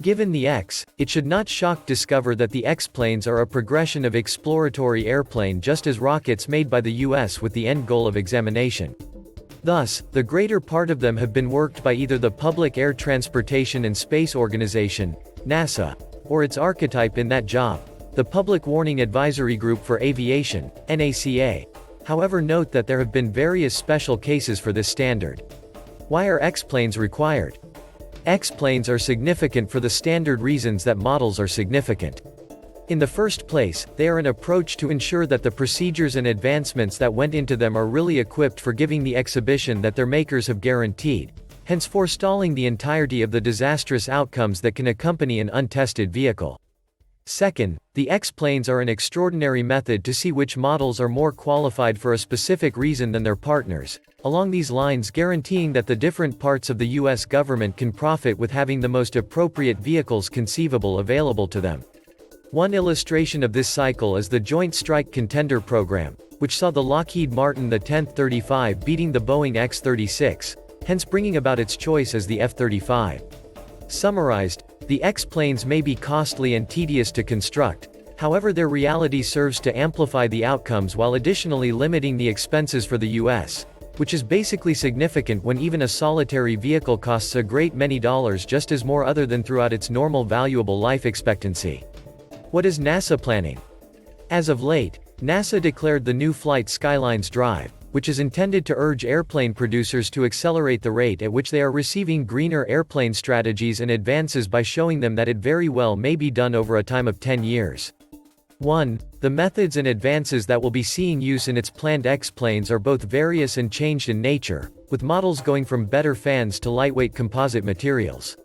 Given the X, it should not shock discover that the X-planes are a progression of exploratory airplane just as rockets made by the US with the end goal of examination. Thus, the greater part of them have been worked by either the Public Air Transportation and Space Organization, NASA, or its archetype in that job, the Public Warning Advisory Group for Aviation, NACA. However, note that there have been various special cases for this standard. Why are X-planes required? X-planes are significant for the standard reasons that models are significant. In the first place, they are an approach to ensure that the procedures and advancements that went into them are really equipped for giving the exhibition that their makers have guaranteed, hence forestalling the entirety of the disastrous outcomes that can accompany an untested vehicle. Second, the X-planes are an extraordinary method to see which models are more qualified for a specific reason than their partners, along these lines guaranteeing that the different parts of the US government can profit with having the most appropriate vehicles conceivable available to them. One illustration of this cycle is the Joint Strike Contender Program, which saw the Lockheed Martin the 1035 beating the Boeing X-36, hence bringing about its choice as the F-35. Summarized, the X-planes may be costly and tedious to construct, however their reality serves to amplify the outcomes while additionally limiting the expenses for the US, which is basically significant when even a solitary vehicle costs a great many dollars just as more other than throughout its normal valuable life expectancy. What is NASA planning? As of late, NASA declared the new Flight Skylines Drive, which is intended to urge airplane producers to accelerate the rate at which they are receiving greener airplane strategies and advances by showing them that it very well may be done over a time of 10 years. 1. The methods and advances that will be seeing use in its planned X-planes are both various and changed in nature, with models going from better fans to lightweight composite materials.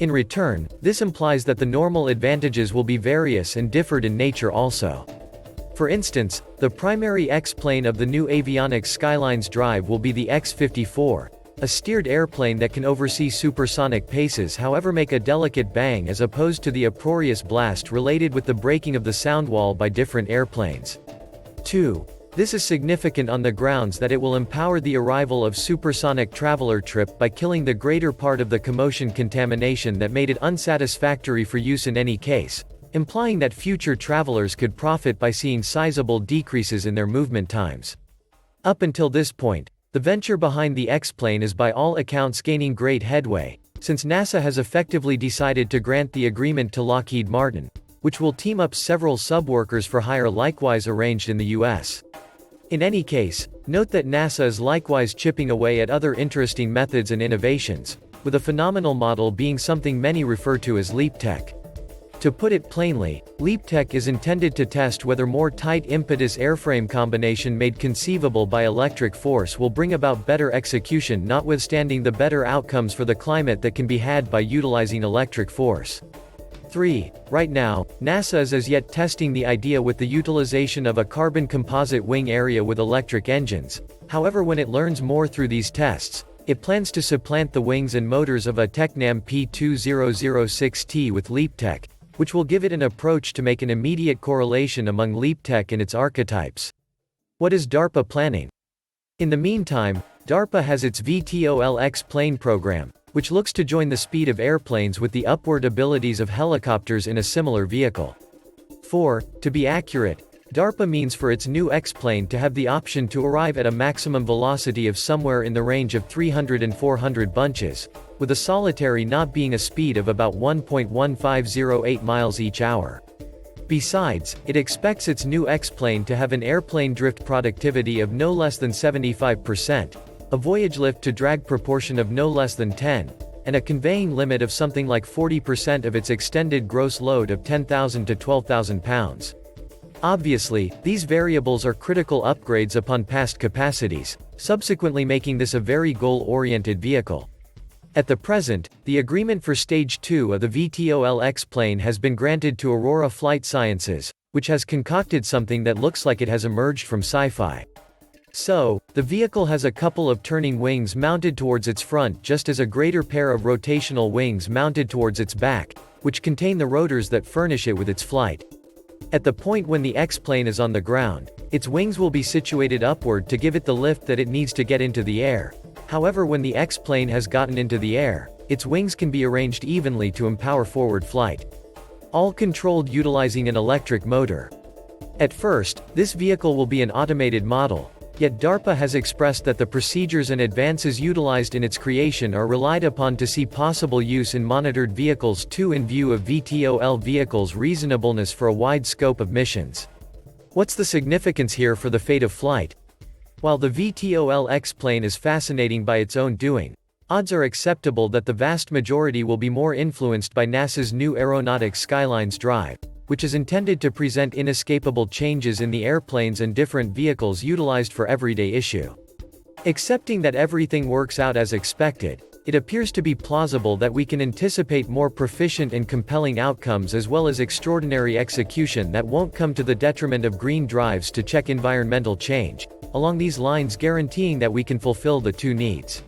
In return, this implies that the normal advantages will be various and differed in nature also. For instance, the primary X-plane of the new avionics Skylines Drive will be the X-54, a steered airplane that can oversee supersonic paces however make a delicate bang as opposed to the uproarious blast related with the breaking of the sound wall by different airplanes. 2. This is significant on the grounds that it will empower the arrival of supersonic traveler trip by killing the greater part of the commotion contamination that made it unsatisfactory for use in any case, implying that future travelers could profit by seeing sizable decreases in their movement times. Up until this point, the venture behind the X-plane is by all accounts gaining great headway, since NASA has effectively decided to grant the agreement to Lockheed Martin, which will team up several sub-workers for hire likewise arranged in the US. In any case, note that NASA is likewise chipping away at other interesting methods and innovations, with a phenomenal model being something many refer to as leap tech. To put it plainly, leap tech is intended to test whether more tight impetus airframe combination made conceivable by electric force will bring about better execution notwithstanding the better outcomes for the climate that can be had by utilizing electric force. 3. Right now, NASA is as yet testing the idea with the utilization of a carbon composite wing area with electric engines. However, when it learns more through these tests, it plans to supplant the wings and motors of a Tecnam P2006T with leap tech, which will give it an approach to make an immediate correlation among leap tech and its archetypes. What is DARPA planning? In the meantime, DARPA has its VTOL-X plane program, which looks to join the speed of airplanes with the upward abilities of helicopters in a similar vehicle. 4. To be accurate, DARPA means for its new X-plane to have the option to arrive at a maximum velocity of somewhere in the range of 300 and 400 bunches, with a solitary not being a speed of about 1.1508 miles each hour. Besides, it expects its new X-plane to have an airplane drift productivity of no less than 75%, a voyage lift-to-drag proportion of no less than 10, and a conveying limit of something like 40% of its extended gross load of 10,000 to 12,000 pounds. Obviously, these variables are critical upgrades upon past capacities, subsequently making this a very goal-oriented vehicle. At the present, the agreement for Stage 2 of the VTOL-X plane has been granted to Aurora Flight Sciences, which has concocted something that looks like it has emerged from sci-fi. So, the vehicle has a couple of turning wings mounted towards its front just as a greater pair of rotational wings mounted towards its back, which contain the rotors that furnish it with its flight. At the point when the X-plane is on the ground, its wings will be situated upward to give it the lift that it needs to get into the air. However, when the X-plane has gotten into the air, its wings can be arranged evenly to empower forward flight. All controlled utilizing an electric motor. At first, this vehicle will be an automated model, yet DARPA has expressed that the procedures and advances utilized in its creation are relied upon to see possible use in monitored vehicles too in view of VTOL vehicles' reasonableness for a wide scope of missions. What's the significance here for the fate of flight? While the VTOL X-plane is fascinating by its own doing, odds are acceptable that the vast majority will be more influenced by NASA's new Aeronautics Skylines drive, which is intended to present inescapable changes in the airplanes and different vehicles utilized for everyday issue. Accepting that everything works out as expected, it appears to be plausible that we can anticipate more proficient and compelling outcomes as well as extraordinary execution that won't come to the detriment of green drives to check environmental change, along these lines guaranteeing that we can fulfill the two needs.